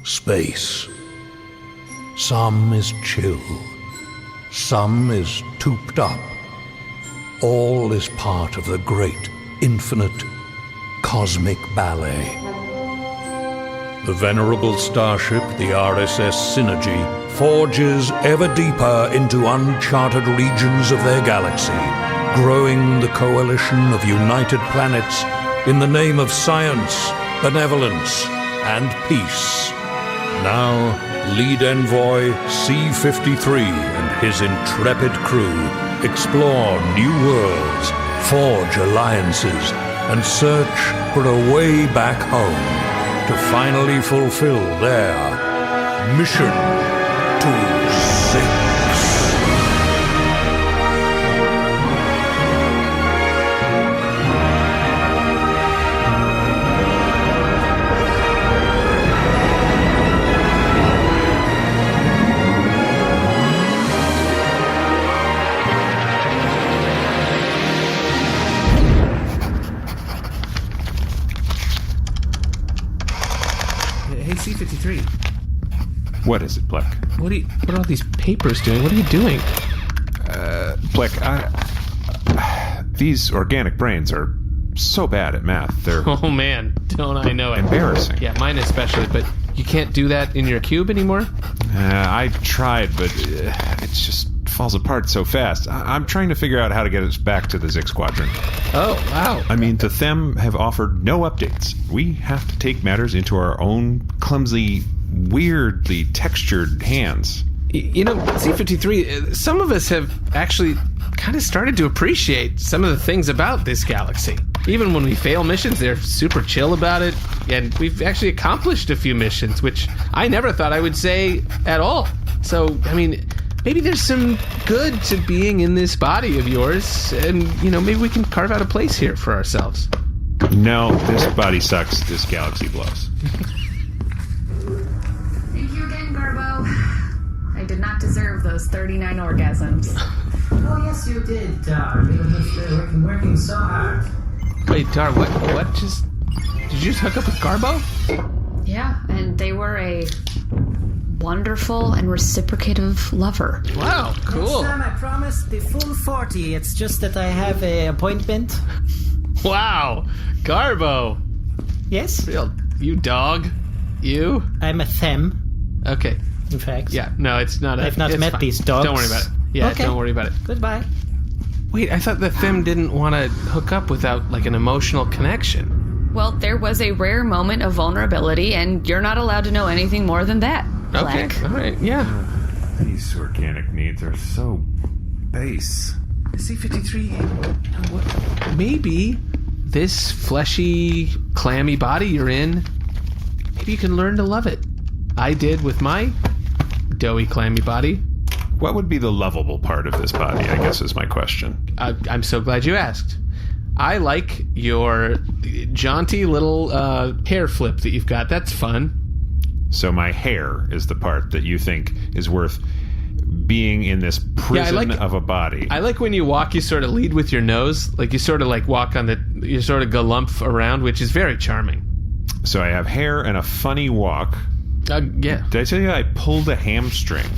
space. Some is chill. Some is tooped up. All is part of the great, infinite, cosmic ballet. The venerable starship, the RSS Synergy, forges ever deeper into uncharted regions of their galaxy, growing the coalition of united planets in the name of science, benevolence, and peace. Now, lead envoy C-53 and his intrepid crew explore new worlds, forge alliances, and search for a way back home to finally fulfill their mission to Zyxx. C-53. What is it, Pleck? What are all these papers doing? What are you doing? Pleck, these organic brains are so bad at math. They're Oh man, don't I know it. embarrassing. Yeah, mine especially, but you can't do that in your cube anymore? I tried, but it just falls apart so fast. I'm trying to figure out how to get us back to the Zyxx Quadrant. Oh, wow. I mean, the Them have offered no updates. We have to take matters into our own clumsy, weirdly textured hands. You know, C-53, some of us have actually kind of started to appreciate some of the things about this galaxy. Even when we fail missions, they're super chill about it, and we've actually accomplished a few missions, which I never thought I would say at all. So, I mean, maybe there's some good to being in this body of yours, and, you know, maybe we can carve out a place here for ourselves. No, this body sucks. This galaxy blows. Thank you again, Garbo. I did not deserve those 39 orgasms. Oh, yes, you did, Dar. You were working so hard. Wait, Dar, what just... Did you just hook up with Garbo? Yeah, and they were a wonderful and reciprocative lover. Wow, cool. Next time, I promise the full 40. It's just that I have an appointment. Wow, Garbo. Yes? Real, you dog. You? I'm a Them, Okay. in fact. Yeah, no, it's not. I've not it's met fine. these dogs. Don't worry about it. Yeah, Okay. don't worry about it. Goodbye. Wait, I thought the Them didn't want to hook up without, like, an emotional connection. Well, there was a rare moment of vulnerability, and you're not allowed to know anything more than that. Okay, Pleck. all right, yeah. These organic needs are so base. C-53, you know what? Maybe this fleshy, clammy body you're in, maybe you can learn to love it. I did with my doughy, clammy body. What would be the lovable part of this body, I guess is my question. I'm so glad you asked. I like your jaunty little hair flip that you've got. That's fun. So my hair is the part that you think is worth being in this prison of a body. I like when you walk, you sort of lead with your nose. Like you sort of like walk on you sort of galump around, which is very charming. So I have hair and a funny walk. Yeah. Did I tell you I pulled a hamstring?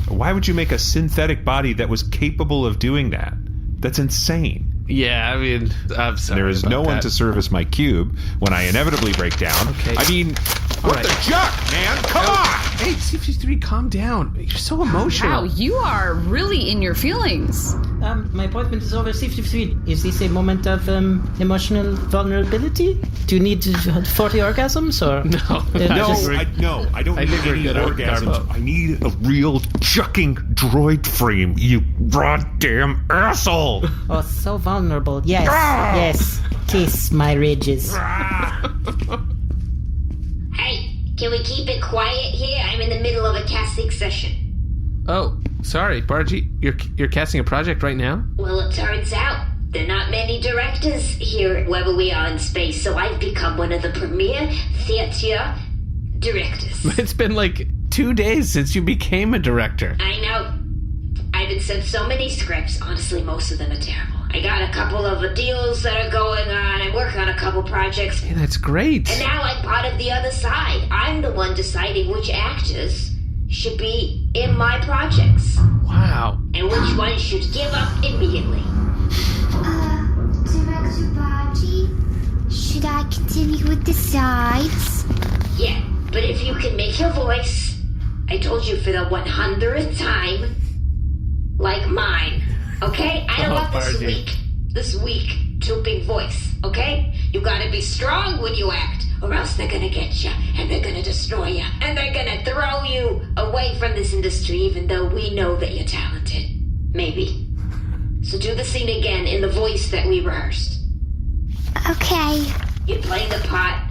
Why would you make a synthetic body that was capable of doing that? That's insane. Yeah, I mean, I'm sorry. There is no one to service my cube when I inevitably break down. Okay. I mean, what right. the juck, man? Come on! Hey, C-53, calm down. You're so emotional. Wow, you are really in your feelings. My appointment is over. C-53. Is this a moment of emotional vulnerability? Do you need 40 orgasms or? No. I don't I need think we're any good, orgasms. Garbo. I need a real jucking droid frame, you goddamn asshole! Oh, so vulnerable. Yes, yes. Kiss my ridges. Hey, can we keep it quiet here? I'm in the middle of a casting session. Oh, sorry, Bargie. You're casting a project right now? Well, it turns out there are not many directors here wherever we are in space, so I've become one of the premier theater directors. It's been like 2 days since you became a director. I know. I've been sent so many scripts. Honestly, most of them are terrible. I got a couple of deals that are going on. I'm working on a couple projects. Hey, that's great. And now I'm part of the other side. I'm the one deciding which actors should be in my projects. Wow. And which ones should give up immediately. Director Bargie, should I continue with the sides? Yeah, but if you can make your voice, I told you for the 100th time, like mine, okay? I don't want this weak, tubing voice, okay? You gotta be strong when you act, or else they're gonna get you, and they're gonna destroy you, and they're gonna throw you away from this industry, even though we know that you're talented. Maybe. So do the scene again in the voice that we rehearsed. Okay. You play the part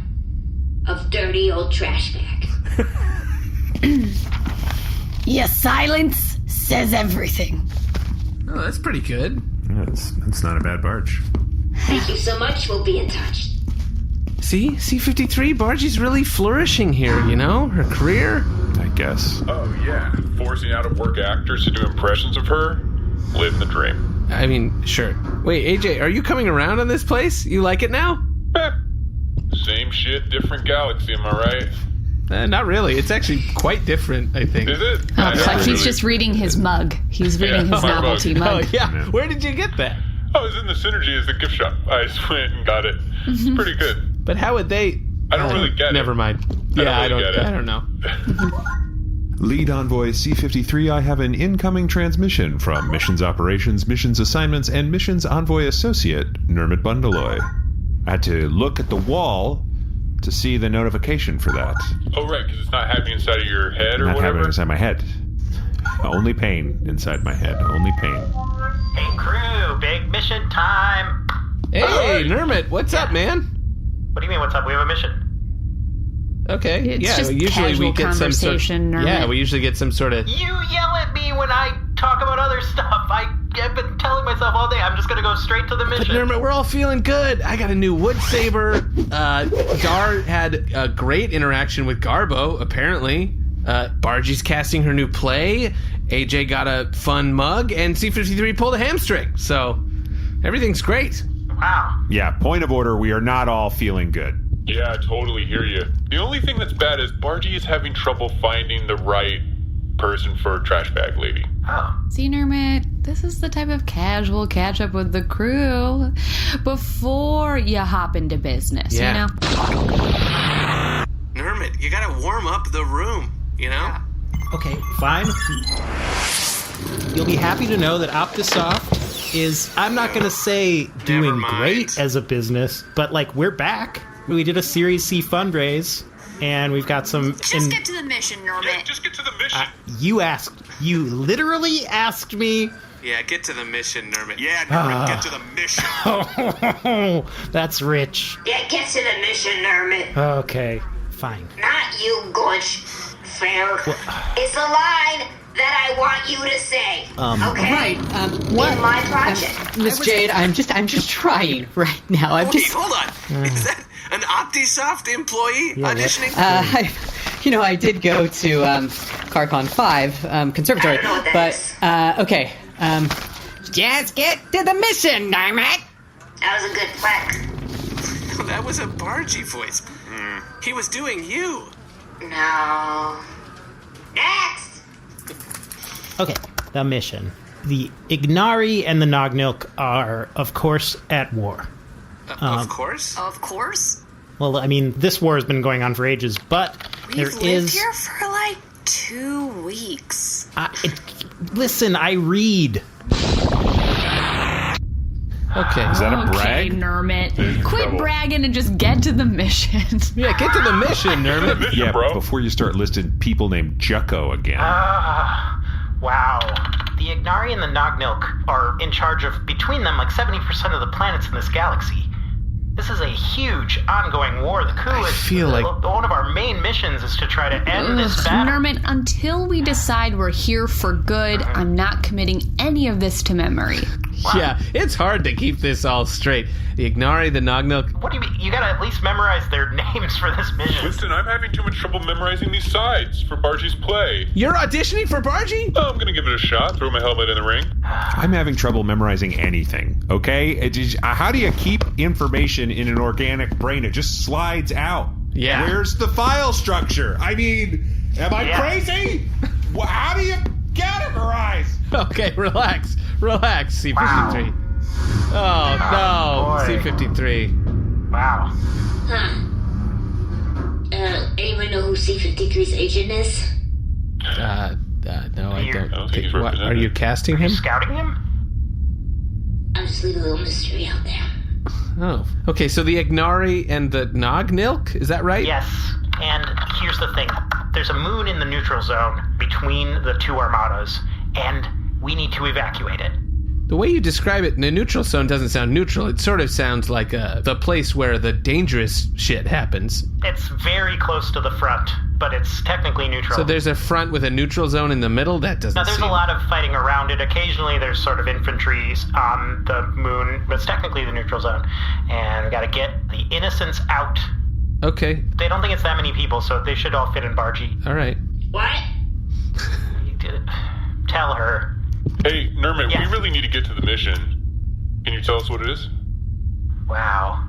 of dirty old trash bag. Your silence says everything. Oh, that's pretty good. That's not a bad barge. Thank you so much. We'll be in touch. See? C-53, Bargie's really flourishing here, you know? Her career. I guess. Oh, yeah. Forcing out-of-work actors to do impressions of her? Living the dream. I mean, sure. Wait, AJ, are you coming around on this place? You like it now? Same shit, different galaxy, am I right? Not really. It's actually quite different, I think. Is it? Oh, it's like he's just reading his mug. He's reading his my novelty mug. mug. Oh, yeah. Where did you get that? I was in the Synergy as the gift shop. I just went and got it. It's pretty good. But how would they... I don't really get it. Never mind. I don't know. Lead Envoy C-53, I have an incoming transmission from Missions Operations, Missions Assignments, and Missions Envoy Associate, Nermut Bundaloy. I had to look at the wall to see the notification for that. Oh, right, because it's not happening inside of your head or Not whatever? happening inside my head. Only pain inside my head. Only pain. Hey, crew, big mission time. Hey, Nermut, what's up, man? What do you mean, what's up? We have a mission. Okay. It's yeah, just usually we casual get some sort of, conversation, Nermut. yeah, we usually get some sort of... You yell at me when I talk about other stuff. I've been telling myself all day I'm just going to go straight to the But mission. Nermut, we're all feeling good. I got a new wood saber. Dar had a great interaction with Garbo, apparently. Bargie's casting her new play. AJ got a fun mug, and C-53 pulled a hamstring. So everything's great. Wow. Yeah, point of order, we are not all feeling good. Yeah, I totally hear you. The only thing that's bad is Bargie is having trouble finding the right person for a trash bag lady. Oh. See, Nermut, this is the type of casual catch-up with the crew before you hop into business, Yeah. you know? Nermut, you gotta warm up the room, you know? Okay, fine. You'll be happy to know that OptiSoft is, I'm not going to say doing mind. great as a business, but like we're back. We did a Series C fundraise, and we've got some... Just get to the mission, Nermut. Yeah, just get to the mission. You literally asked me... Yeah, get to the mission, Nermut. Yeah, Nermut, get to the mission. Oh, that's rich. Yeah, get to the mission, Nermut. Okay, fine. Not you, Geusz. Fair. It's a line that I want you to say. Okay? Right. In my project. Miss Jade, I'm just trying right now. I'm Okay, just, hold on. Is that an OptiSoft employee auditioning? I did go to Carcon 5 Conservatory, I don't know what that but is. okay. Just get to the mission, darn it. That was a good Pleck. That was a Bargie voice. He was doing you. No. Next! Okay, the mission. The Ignari and the Nognilk are, of course, at war. Of course. Of course. Well, I mean, this war has been going on for ages, but there We've lived is... here for like 2 weeks. Listen, I read. Okay. Is that a Okay, brag? Nermut. Quit trouble. bragging and just get to the mission. Yeah, get to the mission, Nermut. Mission, Yeah, bro. before you start listing people named Jucko again. Wow. The Ignari and the Nognilk are in charge of, between them, like 70% of the planets in this galaxy. This is a huge ongoing war. The coup I is... feel like- one of our main missions is to try to end this battle. Nermut, until we decide we're here for good, I'm not committing any of this to memory. Yeah, it's hard to keep this all straight. The Ignari, the Nognilk. What do you mean? You gotta at least memorize their names for this mission. Winston, I'm having too much trouble memorizing these sides for Bargie's play. You're auditioning for Bargie? Oh, I'm gonna give it a shot. Throw my helmet in the ring. I'm having trouble memorizing anything, okay? How do you keep information in an organic brain? It just slides out. Yeah. Where's the file structure? I mean, am I crazy? How do you categorize? Okay, relax, C-53. Oh, no, C-53. Wow. Huh. Anyone know who C-53's agent is? No, I don't think he's what, are you casting him? Scouting him? I'll just leave a little mystery out there. Oh. Okay, so the Ignari and the Nognilk, is that right? Yes. And here's the thing. There's a moon in the neutral zone between the two armadas, and we need to evacuate it. The way you describe it, the neutral zone doesn't sound neutral. It sort of sounds like the place where the dangerous shit happens. It's very close to the front, but it's technically neutral. So there's a front with a neutral zone in the middle? That doesn't Now, there's seem... a lot of fighting around it. Occasionally, there's sort of infantry on the moon, but it's technically the neutral zone. And we gotta get the innocents out. Okay. They don't think it's that many people, so they should all fit in Bargie. All right. What? Tell her. Hey, Nermut, Yes. we really need to get to the mission. Can you tell us what it is? Wow.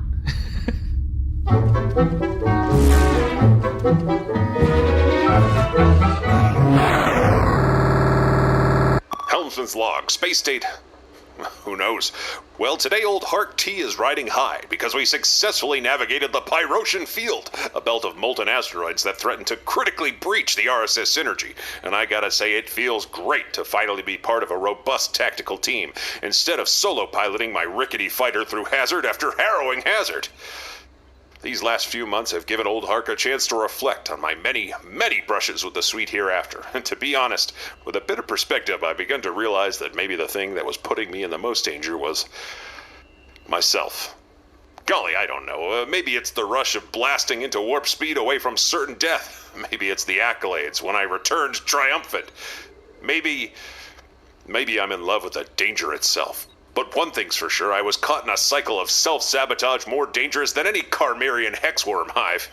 Helmsman's log, space date. Who knows? Well, today old Hark T is riding high because we successfully navigated the Pyrocian Field, a belt of molten asteroids that threaten to critically breach the RSS synergy. And I gotta say, it feels great to finally be part of a robust tactical team, instead of solo piloting my rickety fighter through hazard after harrowing hazard. These last few months have given old Hark a chance to reflect on my many, many brushes with the sweet hereafter. And to be honest, with a bit of perspective, I've begun to realize that maybe the thing that was putting me in the most danger was myself. Golly, I don't know. Maybe it's the rush of blasting into warp speed away from certain death. Maybe it's the accolades when I returned triumphant. Maybe I'm in love with the danger itself. But one thing's for sure, I was caught in a cycle of self-sabotage more dangerous than any Carmarian hexworm hive.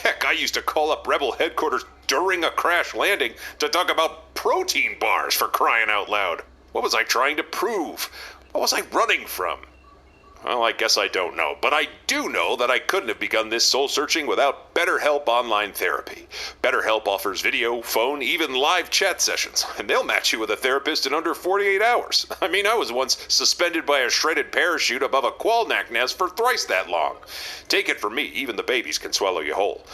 Heck, I used to call up Rebel headquarters during a crash landing to talk about protein bars, for crying out loud. What was I trying to prove? What was I running from? Well, I guess I don't know, but I do know that I couldn't have begun this soul-searching without BetterHelp Online Therapy. BetterHelp offers video, phone, even live chat sessions, and they'll match you with a therapist in under 48 hours. I mean, I was once suspended by a shredded parachute above a qualnack nest for thrice that long. Take it from me, even the babies can swallow you whole.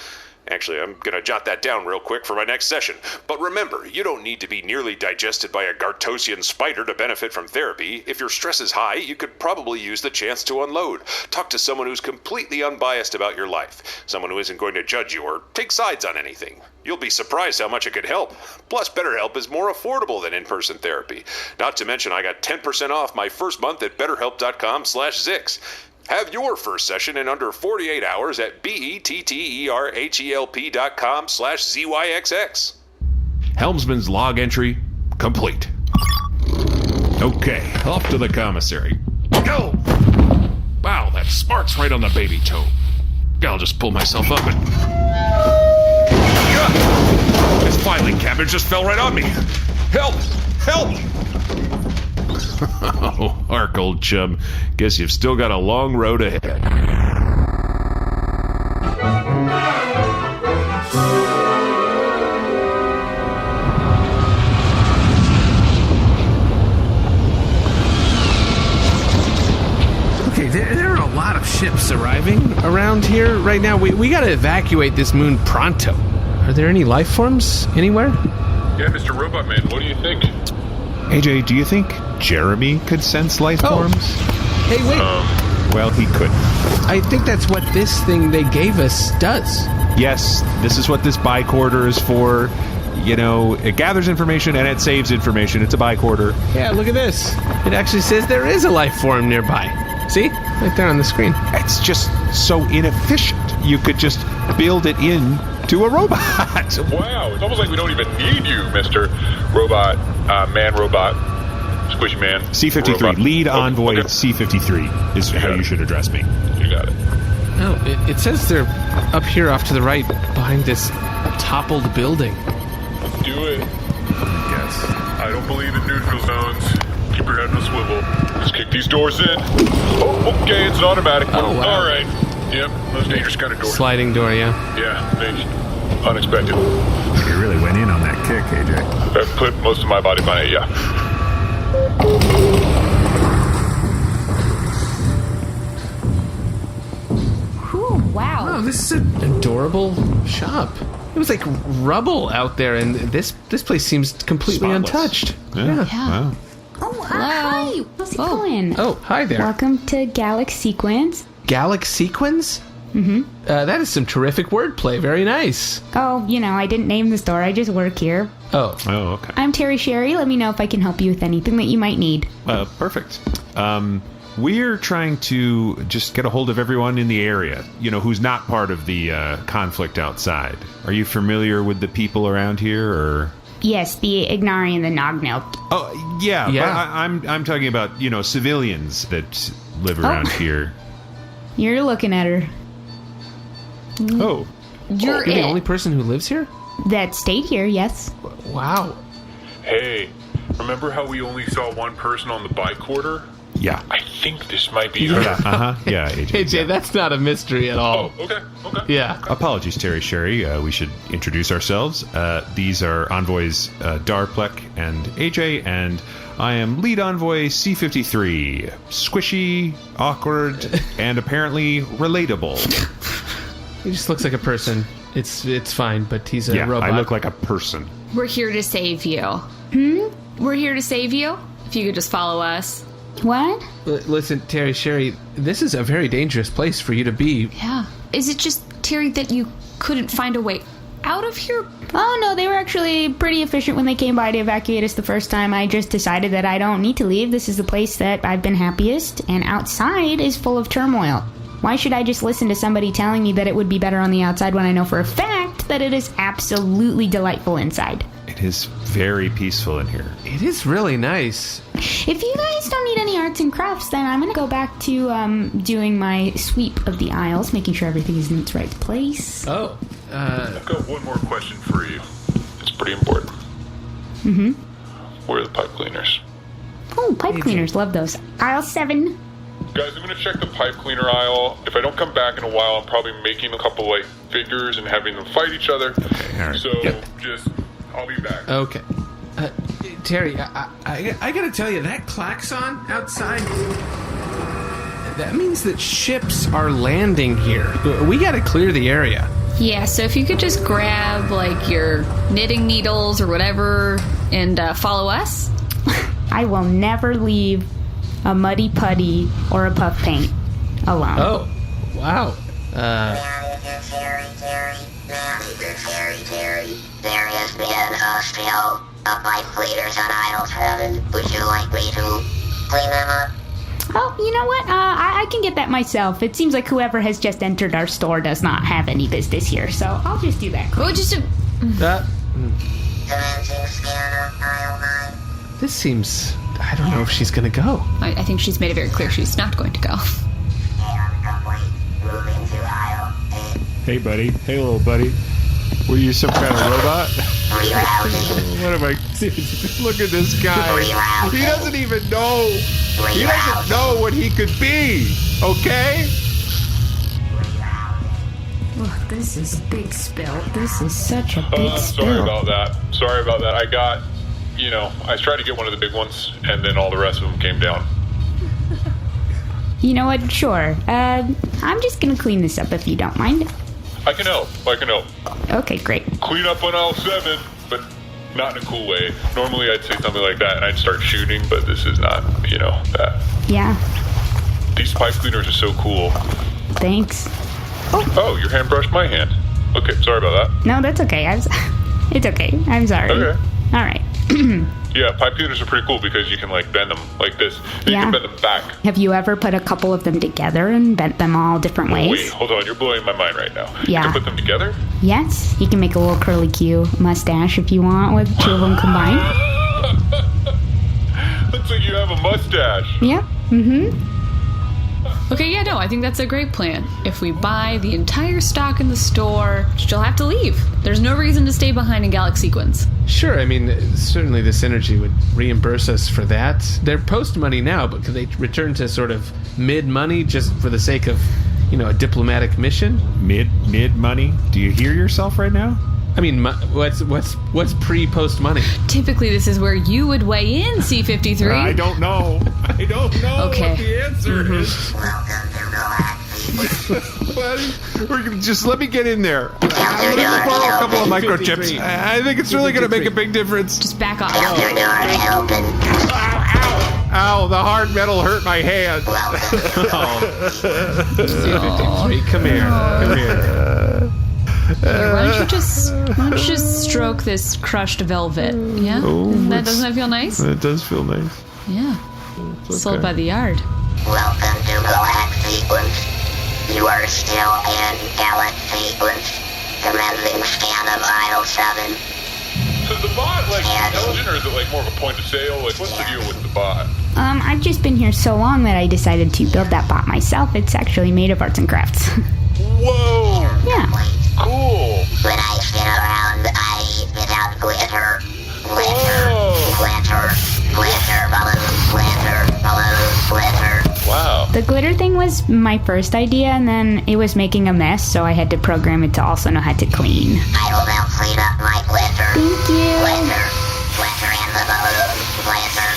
Actually, I'm going to jot that down real quick for my next session. But remember, you don't need to be nearly digested by a Gartosian spider to benefit from therapy. If your stress is high, you could probably use the chance to unload. Talk to someone who's completely unbiased about your life. Someone who isn't going to judge you or take sides on anything. You'll be surprised how much it could help. Plus, BetterHelp is more affordable than in-person therapy. Not to mention, I got 10% off my first month at BetterHelp.com/Zyxx. Have your first session in under 48 hours at BetterHelp.com/ZYXX. Helmsman's log entry complete. Okay, off to the commissary. Go! Wow, that spark's right on the baby toe. I'll just pull myself up and... This filing cabinet just fell right on me. Help! Help! Oh, Hark, old chum. Guess you've still got a long road ahead. Okay, there are a lot of ships arriving around here right now. We gotta evacuate this moon pronto. Are there any life forms anywhere? Yeah, Mr. Robot Man, what do you think? AJ, do you think Jeremy could sense life forms? Hey, wait. Well, he couldn't. I think that's what this thing they gave us does. Yes, this is what this bicorder is for. You know, it gathers information and it saves information. It's a bicorder. Yeah, look at this. It actually says there is a life form nearby. See? Right there on the screen. It's just so inefficient. You could just build it in to a robot. Wow, it's almost like we don't even need you, Mr. Robot, Man-Robot. Squishy Man. C-53, Robot. lead envoy okay. C-53 is how you should address me. You got it. Oh, it says they're up here off to the right, behind this toppled building. Let's do it. Yes. I don't believe in neutral zones. Keep your head on a swivel. Just kick these doors in. Oh, okay, it's an automatic. Oh, wow. All right. Yep, those dangerous kind of doors. Sliding door, yeah. Yeah, unexpected. You really went in on that kick, AJ. I put most of my body on it, yeah. Ooh, wow. Oh, this is an adorable shop. It was like rubble out there, and this place seems completely Spotless. untouched. Yeah. Yeah. Wow. Oh, hi. How's it going? Oh, hi there. Welcome to Galax Sequence. Galax Sequence? Mm-hmm. That is some terrific wordplay. Very nice. Oh, I didn't name the store. I just work here. Oh, okay. I'm Terry Sherry. Let me know if I can help you with anything that you might need. Perfect. We're trying to just get a hold of everyone in the area, who's not part of the conflict outside. Are you familiar with the people around here, or...? Yes, the Ignari and the Nognilk. Oh, yeah. Yeah. But I'm talking about, civilians that live around here. You're looking at her. Oh. You're the only person who lives here? That stayed here, yes. Wow. Hey, remember how we only saw one person on the bicorder? Yeah. I think this might be her. Yeah, AJ. Hey, Jay, that's not a mystery at all. Oh, okay. Yeah. Apologies, Terry Sherry. We should introduce ourselves. These are envoys Pleck and AJ, and I am lead envoy C-53. Squishy, awkward, and apparently relatable. He just looks like a person. It's fine, but he's a robot. I look like a person. We're here to save you. We're here to save you. If you could just follow us. What? Listen, Terry Sherry, this is a very dangerous place for you to be. Yeah. Is it just, Terry, that you couldn't find a way out of here? Oh, no, they were actually pretty efficient when they came by to evacuate us the first time. I just decided that I don't need to leave. This is the place that I've been happiest, and outside is full of turmoil. Why should I just listen to somebody telling me that it would be better on the outside when I know for a fact that it is absolutely delightful inside? It is very peaceful in here. It is really nice. If you guys don't need any arts and crafts, then I'm going to go back to doing my sweep of the aisles, making sure everything is in its right place. Oh, I've got one more question for you. It's pretty important. Mm-hmm. Where are the pipe cleaners? Oh, pipe cleaners. Love those. Aisle 7. Guys, I'm going to check the pipe cleaner aisle. If I don't come back in a while, I'm probably making a couple, figures and having them fight each other. Okay, all right. So, I'll be back. Okay. Terry, I gotta tell you, that klaxon outside, that means that ships are landing here. We gotta clear the area. Yeah, so if you could just grab, your knitting needles or whatever and follow us. I will never leave a muddy putty or a puff paint alone. Oh, wow. Terry. There has been a spill of pipe cleaners on aisle 7. Would you like me to clean them up? Oh, you know what? I can get that myself. It seems like whoever has just entered our store does not have any business here, so I'll just do that. Oh, just This seems... I don't know if she's gonna go. I think she's made it very clear she's not going to go. Hey, buddy. Hey, little buddy. Were you some kind of robot? What am I... Look at this guy. He doesn't even know. He doesn't know what he could be. Okay? Oh, this is a big spill. This is such a big spill. Sorry about that. I got... I tried to get one of the big ones, and then all the rest of them came down. You know what? Sure. I'm just gonna clean this up if you don't mind. I can help. Okay, great. Clean up on aisle 7, but not in a cool way. Normally I'd say something like that and I'd start shooting, but this is not, that. Yeah. These pipe cleaners are so cool. Thanks. Oh, your hand brushed my hand. Okay, sorry about that. No, that's okay. It's okay. I'm sorry. Okay. All right. Yeah, pipe cleaners are pretty cool because you can bend them like this. And Yeah. you can bend them back. Have you ever put a couple of them together and bent them all different ways? Wait, hold on. You're blowing my mind right now. Yeah. You can put them together? Yes. You can make a little curly Q mustache if you want with two of them combined. Let's looks like you have a mustache. Yep. Mm-hmm. Okay, yeah, no, I think that's a great plan. If we buy the entire stock in the store, she'll have to leave. There's no reason to stay behind in Galaxy Sequence. Sure, I mean, certainly the synergy would reimburse us for that. They're post-money now, but could they return to sort of mid-money just for the sake of, a diplomatic mission? Mid-money? Do you hear yourself right now? I mean, what's pre-post money? Typically, this is where you would weigh in, C53. I don't know. Okay. What the answer is. Just let me get in there. Let me borrow a couple of microchips. I think it's really going to make a big difference. Just back off. Ow, the hard metal hurt my hand. C53, come here. Here, why don't you just stroke this crushed velvet? Yeah? Doesn't that feel nice? That does feel nice. Yeah. Sold by the yard. Welcome to Galactic Sequence. You are still in Galaxy Sequence. Commencing scan of Aisle 7. So is the bot intelligent, or is it more of a point of sale? What's the deal with the bot? I've just been here so long that I decided to build that bot myself. It's actually made of arts and crafts. Whoa! Yeah. Cool. When I spin around, I spit out glitter. Glitter. Wow. The glitter thing was my first idea, and then it was making a mess, so I had to program it to also know how to clean. I will now clean up my glitter. Thank you. Glitter and the balloon. Glitter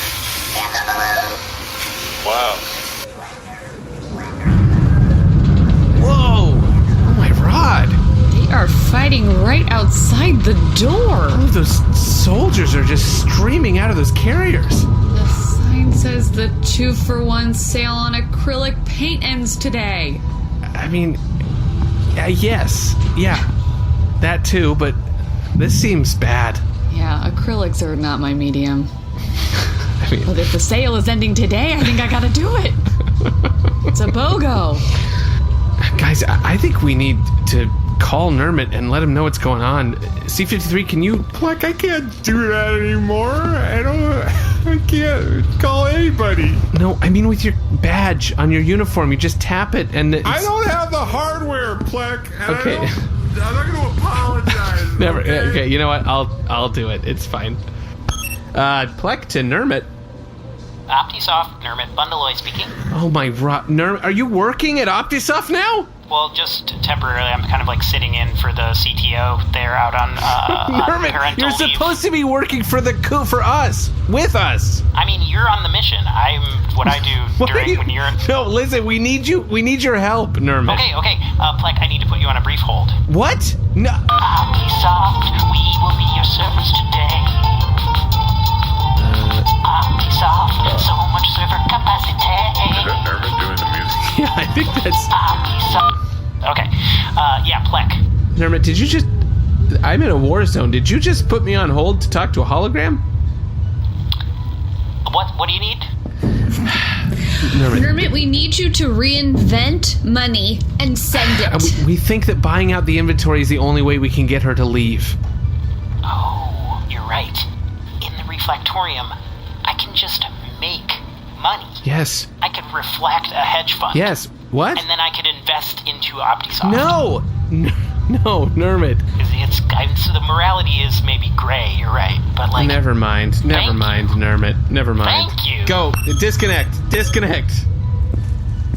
and the balloon. Wow. Whoa! Oh my rod! They are fighting right outside the door. Oh, those soldiers are just streaming out of those carriers. The sign says the 2-for-1 sale on acrylic paint ends today. I mean, yes. Yeah. That too, but this seems bad. Yeah, acrylics are not my medium. I mean, But if the sale is ending today, I think I gotta do it. It's a BOGO. guys, I think we need to call Nermut and let him know what's going on. C53, can you... Pleck, I can't do that anymore. I can't call anybody. No, I mean with your badge on your uniform, you just tap it and it's... I don't have the hardware, Pleck. Okay. I'm not going to apologize. Never. Okay, you know what? I'll do it. It's fine. Pleck to Nermut. Optisoft, Nermut, Bundaloy speaking. Oh my Nermut, are you working at Optisoft now? Well, just temporarily. I'm kind of sitting in for the CTO. They're out on Nermut, parental you're leave. supposed to be working for us, with us. I mean, you're on the mission. I'm what I do when you're... No, listen, we need you. We need your help, Nermut. Okay. Pleck, I need to put you on a brief hold. What? No. Optisoft, we will be your servers today. Optisoft, so much server capacity. Is that Nermut doing the music? Yeah, I think that's... Optisoft. Okay. Yeah, Pleck. Nermut, did you just... I'm in a war zone. Did you just put me on hold to talk to a hologram? What do you need? Nermut, we need you to reinvent money and send it. We think that buying out the inventory is the only way we can get her to leave. Oh, you're right. In the reflectorium, I can just make money. Yes. I could reflect a hedge fund. Yes. What? And then I could invest into Optisoft. No, Nermut. So the morality is maybe gray, you're right. But Never mind, Nermut. Never mind. Thank you. Go. Disconnect.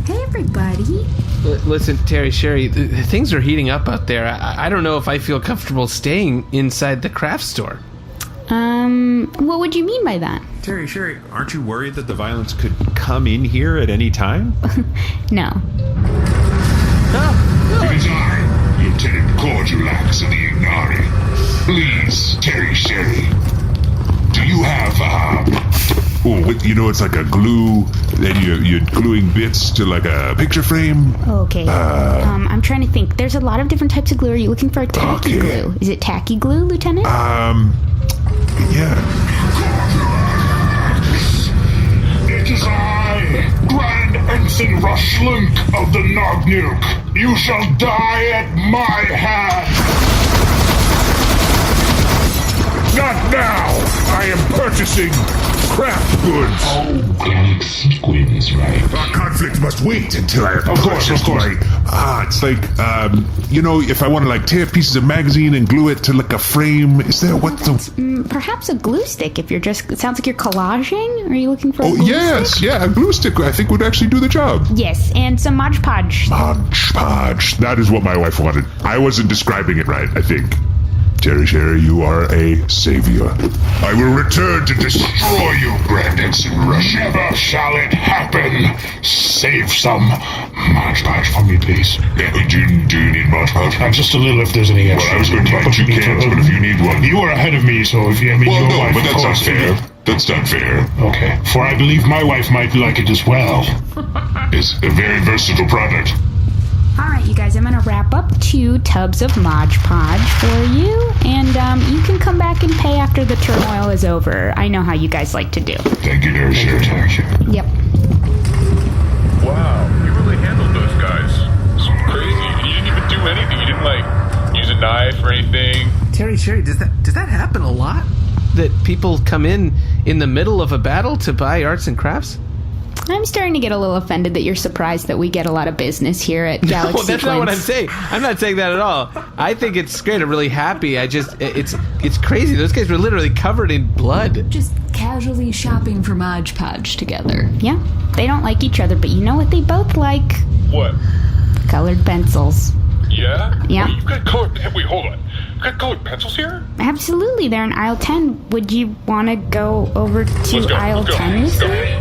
Hey, everybody. Listen, Terry, Sherry, things are heating up out there. I don't know if I feel comfortable staying inside the craft store. What would you mean by that? Terry, Sherry, aren't you worried that the violence could come in here at any time? No. It is I, Lieutenant Korjulaxx of the Ignari. Please, Terry, Sherry, do you have, it's like a glue, then you're gluing bits to like a picture frame? Okay. I'm trying to think. There's a lot of different types of glue. Are you looking for a tacky glue? Is it tacky glue, Lieutenant? Yeah. It is I, Grand Ensign Rash'Lunk of the Nognuk. You shall die at my hand. Not now! I am purchasing craft goods. Oh, Gallic sequins, right? Our conflict must wait until I have Of course. it's like, if I want to, tear pieces of magazine and glue it to, a frame, is there Perhaps a glue stick if it sounds like you're collaging? Are you looking for a glue yes, stick? yeah, a glue stick I think would actually do the job. Yes, and some Mod Podge. Mod Podge. That is what my wife wanted. I wasn't describing it right, I think. Terry Sherry, you are a savior. I will return to destroy you, Grandix and Rush. Never shall it happen. Save some Mod Podge for me, please. Do you need Mod Podge? Just a little if there's any extra. Well, I was going to buy 2 cans, but if you need one... You are ahead of me, so if you... but that's not fair. That's not fair. Okay, for I believe my wife might like it as well. It's a very versatile product. Alright, you guys, I'm going to wrap up 2 tubs of Mod Podge for you, and you can come back and pay after the turmoil is over. I know how you guys like to do. Thank you, Terry Sherry. Yep. Wow, you really handled those guys. It's crazy. And you didn't even do anything. You didn't, use a knife or anything. Terry Sherry, does that happen a lot? That people come in the middle of a battle to buy arts and crafts? I'm starting to get a little offended that you're surprised that we get a lot of business here at Galaxy. No, that's not what I'm saying. I'm not saying that at all. I think it's great. I'm really happy. It's crazy. Those guys were literally covered in blood. Just casually shopping for Mod Podge together. Yeah, they don't like each other, but you know what they both like? What? Colored pencils. Yeah? Yeah. Wait, you've got colored... Wait, hold on. You've got colored pencils here? Absolutely, they're in aisle 10. Would you want to go over to aisle 10 with me?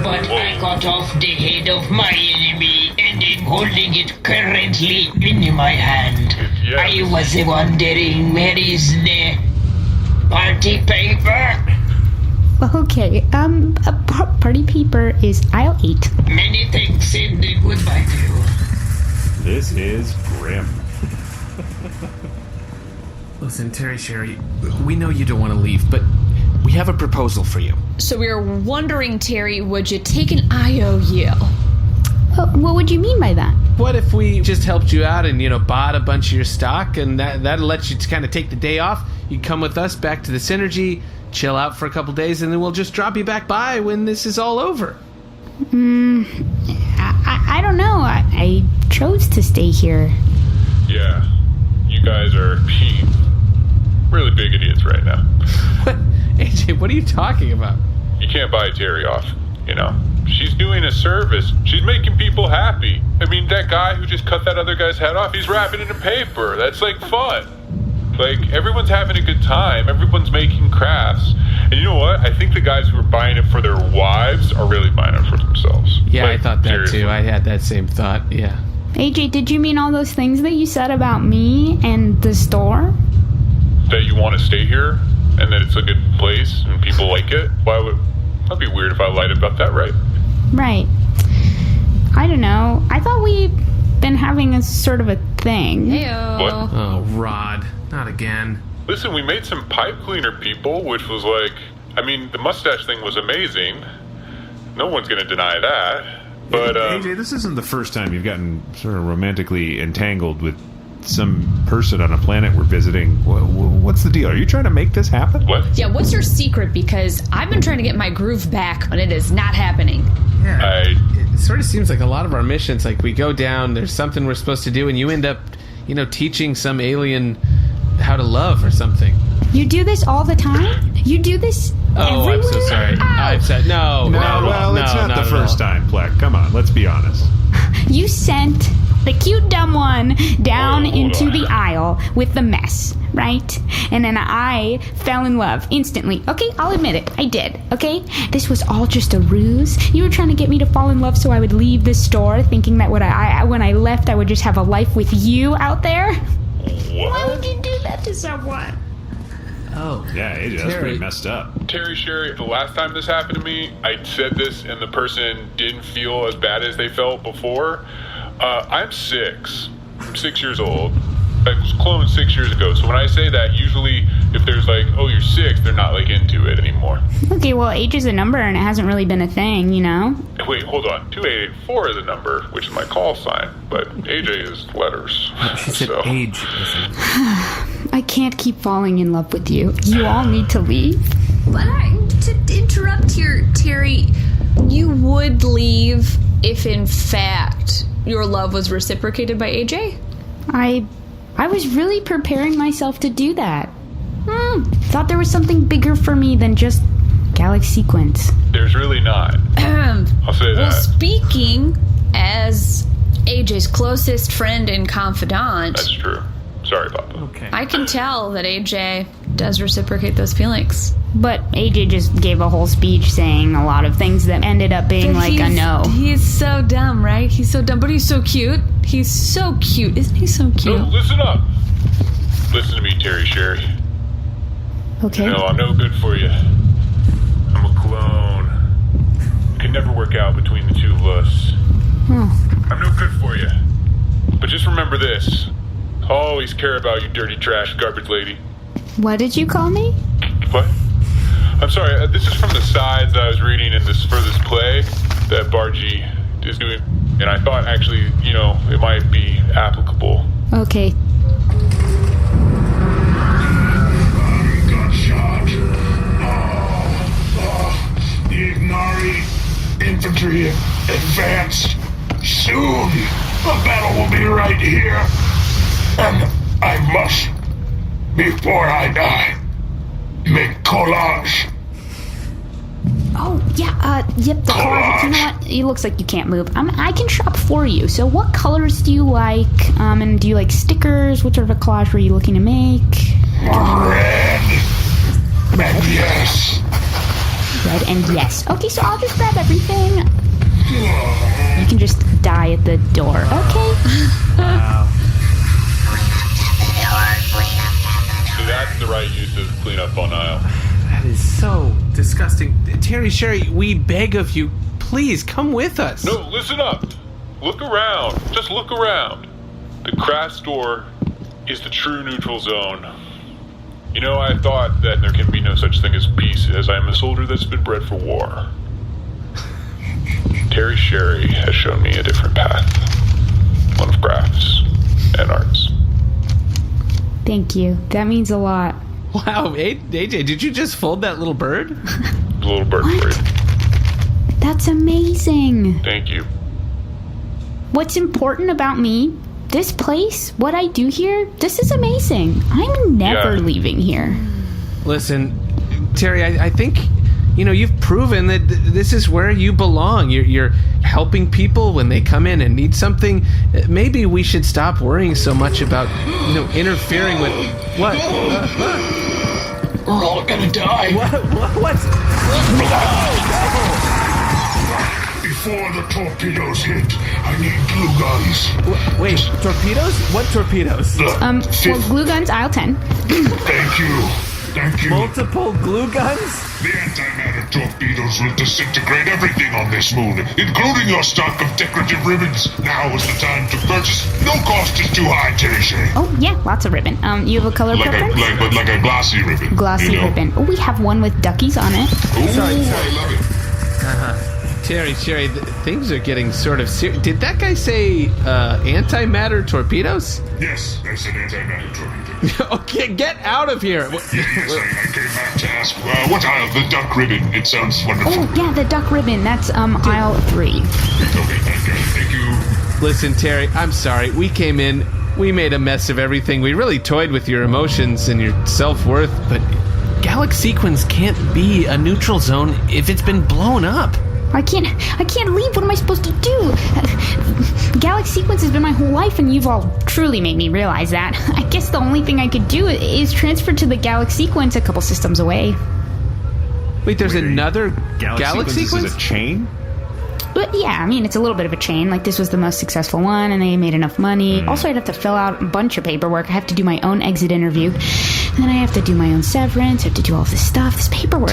But I cut off the head of my enemy and am holding it currently in my hand. Yeah. I was wondering, where is the party paper? Okay, party paper is aisle 8. Many thanks and goodbye to you. This is grim. Listen, Terry Sherry, we know you don't want to leave, but we have a proposal for you. So we were wondering, Terry, would you take an IOU? What would you mean by that? What if we just helped you out and, bought a bunch of your stock, and that'll let you kind of take the day off? You come with us back to the Synergy, chill out for a couple days, and then we'll just drop you back by when this is all over. I don't know. I chose to stay here. Yeah. You guys are being really big idiots right now. What? AJ, what are you talking about? You can't buy Terry off, She's doing a service. She's making people happy. I mean, that guy who just cut that other guy's head off, he's wrapping it in paper. That's, fun. Everyone's having a good time. Everyone's making crafts. And you know what? I think the guys who are buying it for their wives are really buying it for themselves. Yeah, I thought that seriously. too. I had that same thought, yeah. AJ, did you mean all those things that you said about me and the store? That you want to stay here and that it's a good place and people like it? That'd be weird if I lied about that, right? Right. I don't know. I thought we'd been having a sort of a thing. Heyo. What? Oh, Rod. Not again. Listen, we made some pipe cleaner people, which was the mustache thing was amazing. No one's going to deny that. But, AJ, this isn't the first time you've gotten sort of romantically entangled with some person on a planet we're visiting. What's the deal? Are you trying to make this happen? What? Yeah, what's your secret? Because I've been trying to get my groove back, but it is not happening. Yeah, it sort of seems like a lot of our missions, we go down, there's something we're supposed to do, and you end up, teaching some alien how to love or something. You do this all the time? You do this everywhere? I'm so sorry. I've said no. Well, it's not the first time, Pleck. Come on, let's be honest. You sent the cute dumb one down into the aisle with the mess, right? And then I fell in love instantly. Okay, I'll admit it. I did, okay? This was all just a ruse. You were trying to get me to fall in love so I would leave the store thinking that when I left, I would just have a life with you out there. What? Why would you do that to someone? Oh. Yeah, AJ, that's pretty messed up. Terry Sherry, the last time this happened to me, I said this and the person didn't feel as bad as they felt before. I'm 6. I'm 6 years old. I was cloned 6 years ago. So when I say that, usually if there's you're 6, they're not into it anymore. Okay, well, age is a number and it hasn't really been a thing, Wait, hold on. 2884 is a number, which is my call sign, but AJ is letters. She said age. I can't keep falling in love with you. You all need to leave. But to interrupt here, Terry, you would leave if in fact your love was reciprocated by AJ? I was really preparing myself to do that. Thought there was something bigger for me than just Galaxy Sequence. There's really not. I'll say that. Well, speaking as AJ's closest friend and confidant... That's true. Sorry, Papa. Okay. I can tell that AJ does reciprocate those feelings. But AJ just gave a whole speech saying a lot of things that ended up being like a no. He's so dumb, right? He's so dumb, but he's so cute. He's so cute. Isn't he so cute? No, listen up. Listen to me, Terry Sherry. Okay. You know, I'm no good for you. I'm a clone. It can never work out between the two of us. I'm no good for you. But just remember this. Always care about you, dirty trash garbage lady. What did you call me? What? I'm sorry, this is from the sides I was reading for this play that Bargie is doing. And I thought actually, it might be applicable. Okay. Got shot. The Ignari infantry advanced. Soon, the battle will be right here. And I must, before I die, make collage. Oh, yeah, yep, the collage. You know what? It looks like you can't move. I can shop for you. So what colors do you like? And do you like stickers? What sort of a collage were you looking to make? Red. Red, yes. Red and yes. Okay, so I'll just grab everything. You can just die at the door. Okay. Wow. So that's the right use of cleanup on aisle. That is so disgusting. Terry Sherry, we beg of you, please come with us. No, listen up. Look around. Just look around. The craft store is the true neutral zone. I thought that there can be no such thing as peace, as I am a soldier that's been bred for war. Terry Sherry has shown me a different path. One of crafts and arts. Thank you. That means a lot. Wow, AJ, did you just fold that little bird? The little bird for you. That's amazing. Thank you. What's important about me, this place, what I do here, this is amazing. I'm never leaving here. Listen, Terry, I think, you've proven that this is where you belong. You're helping people when they come in and need something. Maybe we should stop worrying so much about, interfering with... What? We're all gonna die. What? Before the torpedoes hit, I need glue guns. Wait, torpedoes? What torpedoes? Well, glue guns, aisle 10. Thank you. Multiple glue guns? The antimatter torpedoes will disintegrate everything on this moon, including your stock of decorative ribbons. Now is the time to purchase. No cost is too high, Terry Shay. Oh, yeah, lots of ribbon. You have a color preference? Like a glossy ribbon. Glossy ribbon. Oh, we have one with duckies on it. Ooh, sorry. I love it. Uh-huh. Terry, things are getting sort of serious. Did that guy say antimatter torpedoes? Yes, I said antimatter torpedoes. Okay, get out of here. Yes, I came back to ask, what aisle? The duck ribbon. It sounds wonderful. Oh, yeah, the duck ribbon. That's aisle 3. Okay, thank you. Listen, Terry, I'm sorry. We came in, we made a mess of everything. We really toyed with your emotions and your self-worth, but Galaxy Sequence can't be a neutral zone if it's been blown up. I can't leave. What am I supposed to do? Galaxy Sequence has been my whole life, and you've all truly made me realize that. I guess the only thing I could do is transfer to the Galaxy Sequence a couple systems away. Wait, there's another Galaxy Sequence? Is a chain? But yeah, I mean, it's a little bit of a chain. Like, this was the most successful one, and they made enough money. Also, I'd have to fill out a bunch of paperwork. I have to do my own exit interview. And then I have to do my own severance. I have to do all this stuff, this paperwork.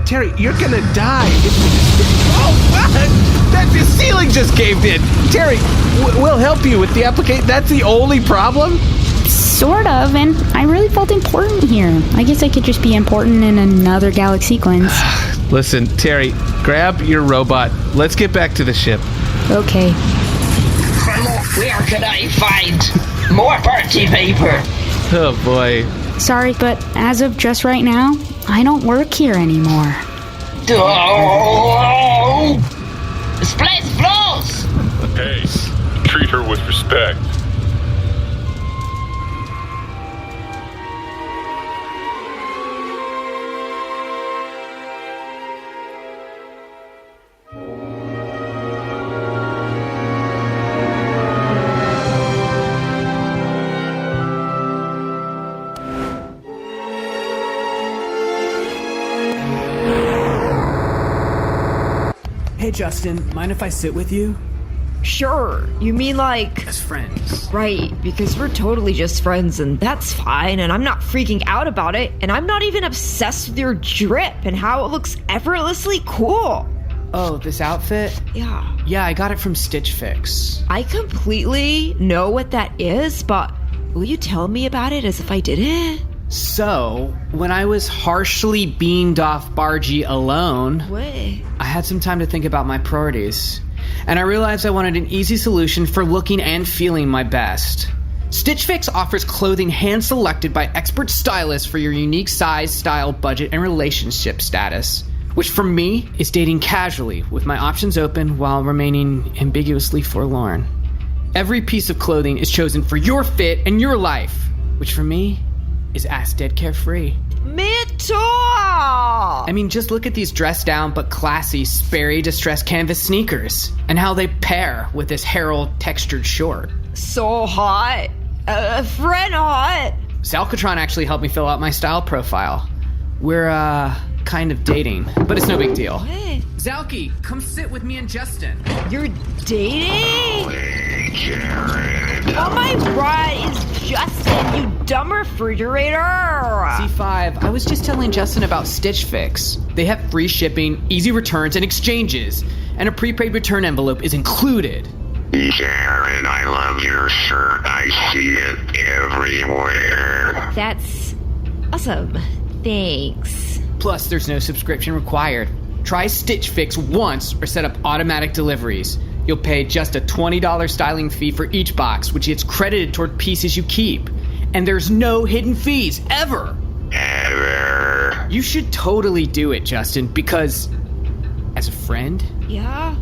Terry, you're gonna die. That the ceiling just caved in. Terry, we'll help you with the application. That's the only problem? Sort of, and I really felt important here. I guess I could just be important in another Galaxy Sequence. Listen, Terry, grab your robot. Let's get back to the ship. Okay. Where can I find more party paper? Oh, boy. Sorry, but as of just right now, I don't work here anymore. Oh! This place blows! Hey, treat her with respect. Hey Justin, mind if I sit with you? Sure. You mean like... As friends. Right, because we're totally just friends and that's fine and I'm not freaking out about it and I'm not even obsessed with your drip and how it looks effortlessly cool. Oh, this outfit? Yeah. Yeah, I got it from Stitch Fix. I completely know what that is, but will you tell me about it as if I did it? So, when I was harshly beamed off Bargie alone, What? I had some time to think about my priorities. And I realized I wanted an easy solution for looking and feeling my best. Stitch Fix offers clothing hand-selected by expert stylists for your unique size, style, budget, and relationship status. Which for me is dating casually with my options open while remaining ambiguously forlorn. Every piece of clothing is chosen for your fit and your life, which for me is ass dead carefree. Me too! I mean, just look at these dressed down but classy Sperry distressed canvas sneakers and how they pair with this Herald textured short. So hot. Friend hot. Zalcatron actually helped me fill out my style profile. We're, kind of dating, but it's no big deal. What? Zalky, come sit with me and Justin. You're dating? Oh my god, it's Justin, you dumb refrigerator! C5, I was just telling Justin about Stitch Fix. They have free shipping, easy returns, and exchanges, and a prepaid return envelope is included. Sharon, I love your shirt. I see it everywhere. That's awesome. Thanks. Plus, there's no subscription required. Try Stitch Fix once or set up automatic deliveries. You'll pay just a $20 styling fee for each box, which gets credited toward pieces you keep. And there's no hidden fees, ever! Ever. You should totally do it, Justin, because as a friend, Yeah?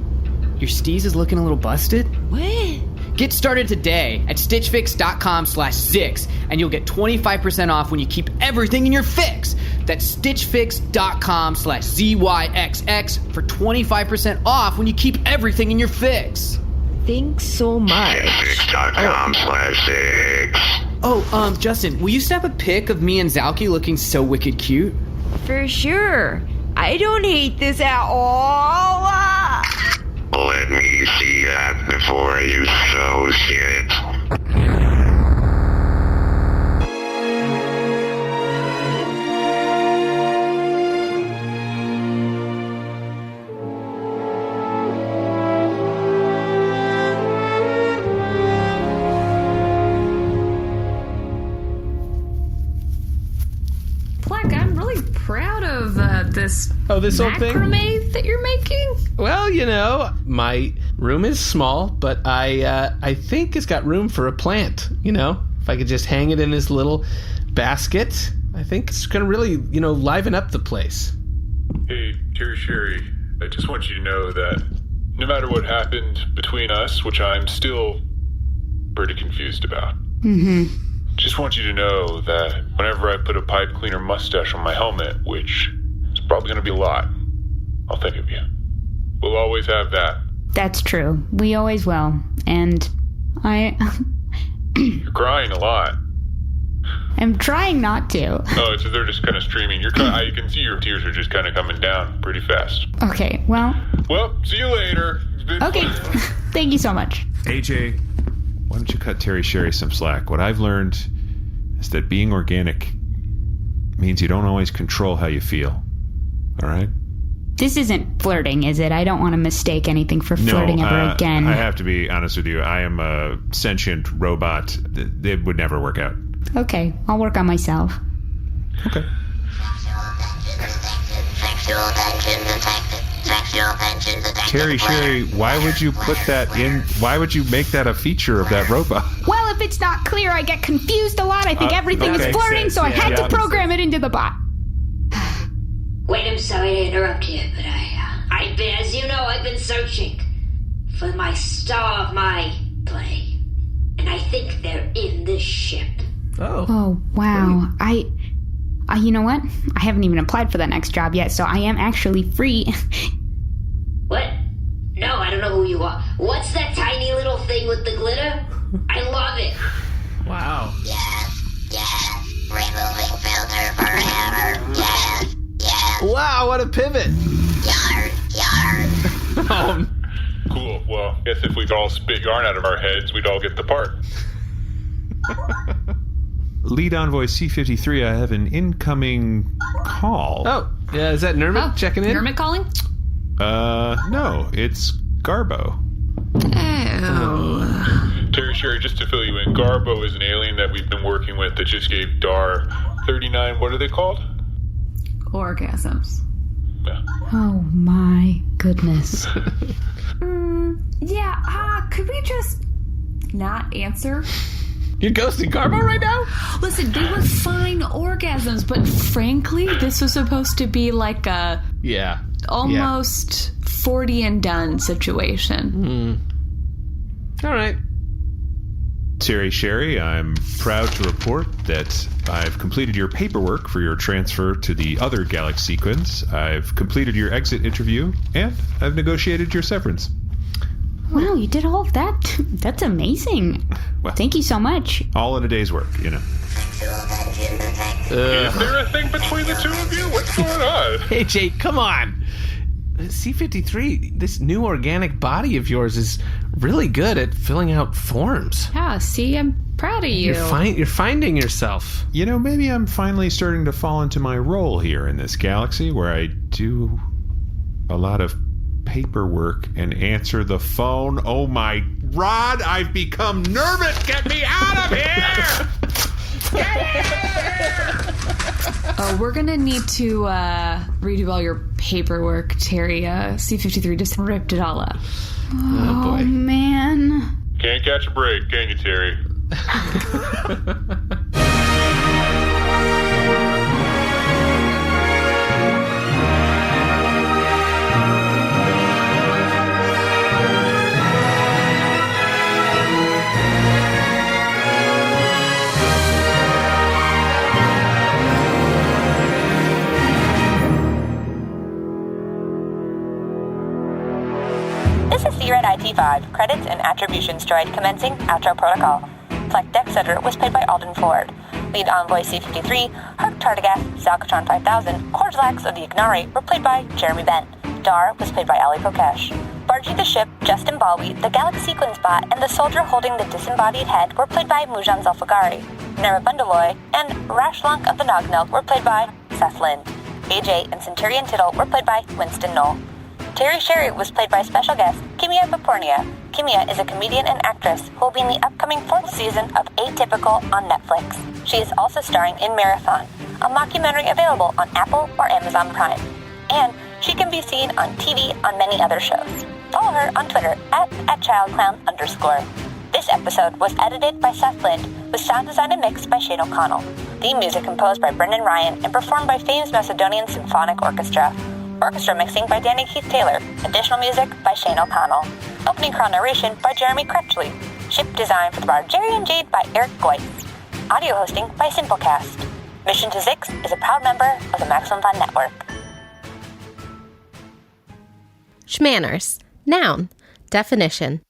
your steez is looking a little busted. What? Get started today at stitchfix.com/Zyxx, and you'll get 25% off when you keep everything in your fix. That's stitchfix.com/ZYXX for 25% off when you keep everything in your fix. Thanks so much. Stitchfix.com/Zyxx. Oh, Justin, will you snap a pic of me and Zalky looking so wicked cute? For sure. I don't hate this at all. Let me see that before you so shit. Pleck, I'm really proud of this this whole thing? macrame that you're making. Well, you know, my room is small, but I think it's got room for a plant, you know? If I could just hang it in this little basket, I think it's going to really, you know, liven up the place. Hey, Sherry, I just want you to know that no matter what happened between us, which I'm still pretty confused about, just want you to know that whenever I put a pipe cleaner mustache on my helmet, which is probably going to be a lot, I'll think of you. We'll always have that. That's true. We always will. And You're crying a lot. I'm trying not to. Oh, it's they're just kind of streaming. You can see your tears are just kind of coming down pretty fast. Okay, well, See you later. It's been okay. fun. Thank you so much. AJ, why don't you cut Terry Sherry some slack? What I've learned is that being organic means you don't always control how you feel. All right? This isn't flirting, is it? I don't want to mistake anything for flirting ever again. I have to be honest with you. I am a sentient robot. It would never work out. Okay, I'll work on myself. Okay. Sexual tension detected. sexual tension detected. Terry Sherry, why would you put that in? Why would you make that a feature of that robot? Well, if it's not clear, I get confused a lot. I think everything is okay, flirting, so I had to program it into the bot. Wait, I'm sorry to interrupt you, but I've been, as you know, I've been searching for my star of my play. And I think they're in this ship. Oh, wow. You know what? I haven't even applied for that next job yet, so I am actually free. What? No, I don't know who you are. What's that tiny little thing with the glitter? I love it. Wow. Yeah. Removing filter forever. Yeah. Wow, what a pivot. Yarn. Cool. Well, guess if we could all spit yarn out of our heads, we'd all get the part. Lead Envoy C-53, I have an incoming call. Oh, yeah, is that Nermut checking in? Nermut calling? No, it's Garbo. Oh. Terry Sherry, just to fill you in, Garbo is an alien that we've been working with that just gave Dar 39, what are they called? Orgasms. Yeah. Oh my goodness. Could we just not answer? You're ghosting Garbo right now? Listen, they were fine orgasms, but frankly, this was supposed to be like a almost 40 and done situation. All right. Terry Sherry, I'm proud to report that I've completed your paperwork for your transfer to the other Galaxy sequence. I've completed your exit interview, and I've negotiated your severance. Wow, you did all of that? That's amazing. Well, thank you so much. All in a day's work, you know. Is there a thing between the two of you? What's going on? Hey, Jade, come on. C-53, this new organic body of yours is really good at filling out forms. Yeah, see, I'm proud of you. You're finding yourself. You know, maybe I'm finally starting to fall into my role here in this galaxy where I do a lot of paperwork and answer the phone. Oh my Rod, I've become Nermut! Get me out of here! We're gonna need to redo all your paperwork, Terry. C-53 just ripped it all up. Oh boy. Man. Can't catch a break, can you, Terry? This is C-Red IT-5, credits and attributions droid commencing outro protocol. Pleck Decksetter was played by Alden Ford. Lead Envoy C-53, Hark Tardigas, Salcatron 5000, Korjulaxx of the Ignari were played by Jeremy Bent. Dar was played by Allie Kokesh. Bargie the ship, Justin Balwi, the Galaxy Sequence bot, and the soldier holding the disembodied head were played by Moujan Zolfaghari. Nermut Bundaloy and Rash'Lunk of the Nognilk were played by Seth Lind. AJ and Centurion Tittle were played by Winston Noel. Terry Sherry was played by special guest Kimia Behpoornia. Kimia is a comedian and actress who will be in the upcoming 4th season of Atypical on Netflix. She is also starring in Marathon, a mockumentary available on Apple or Amazon Prime. And she can be seen on TV on many other shows. Follow her on Twitter at @childclown_. This episode was edited by Seth Lind, with sound design and mix by Shane O'Connell. Theme music composed by Brendan Ryan and performed by famous Macedonian Symphonic Orchestra. Orchestra mixing by Danny Keith Taylor. Additional music by Shane O'Connell. Opening crawl narration by Jeremy Crutchley. Ship design for the Bargarean and Jade by Eric Geusz. Audio hosting by Simplecast. Mission to Zyxx is a proud member of the Maximum Fun Network. Schmanners. Noun. Definition.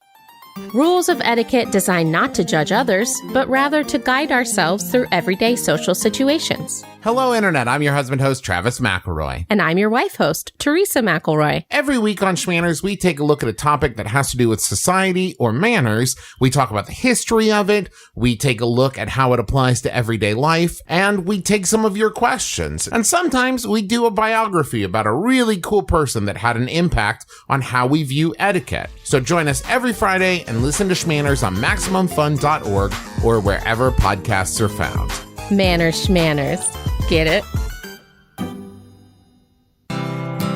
Rules of etiquette designed not to judge others, but rather to guide ourselves through everyday social situations. Hello, Internet. I'm your husband host, Travis McElroy. And I'm your wife host, Teresa McElroy. Every week on Schmanners, we take a look at a topic that has to do with society or manners. We talk about the history of it. We take a look at how it applies to everyday life. And we take some of your questions. And sometimes we do a biography about a really cool person that had an impact on how we view etiquette. So join us every Friday and listen to Schmanners on MaximumFun.org or wherever podcasts are found. Manners, schmanners. Get it?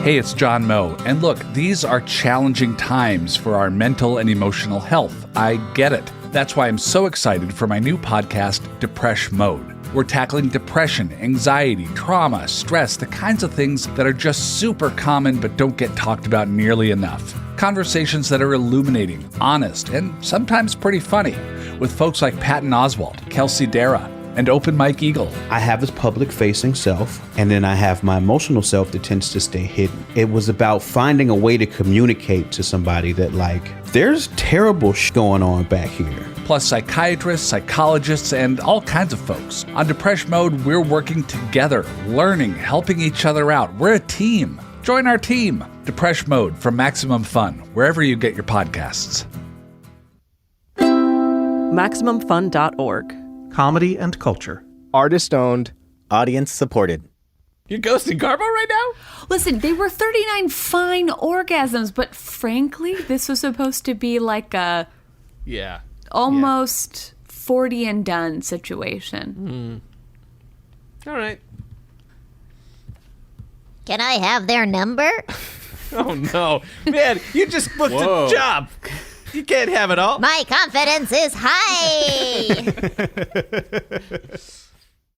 Hey, it's John Moe. And look, these are challenging times for our mental and emotional health. I get it. That's why I'm so excited for my new podcast, Depresh Mode. We're tackling depression, anxiety, trauma, stress, the kinds of things that are just super common but don't get talked about nearly enough. Conversations that are illuminating, honest, and sometimes pretty funny, with folks like Patton Oswalt, Kelsey Dara, and Open Mike Eagle. I have this public-facing self, and then I have my emotional self that tends to stay hidden. It was about finding a way to communicate to somebody that, there's terrible going on back here. Plus psychiatrists, psychologists, and all kinds of folks. On Depresh Mode, we're working together, learning, helping each other out. We're a team. Join our team. Depresh Mode from Maximum Fun, wherever you get your podcasts. MaximumFun.org. Comedy and culture. Artist owned, audience supported. You're ghosting Garbo right now? Listen, they were 39 fine orgasms, but frankly, this was supposed to be like a almost 40 and done situation. All right. Can I have their number? Oh no, man! You just booked a job. You can't have it all. My confidence is high.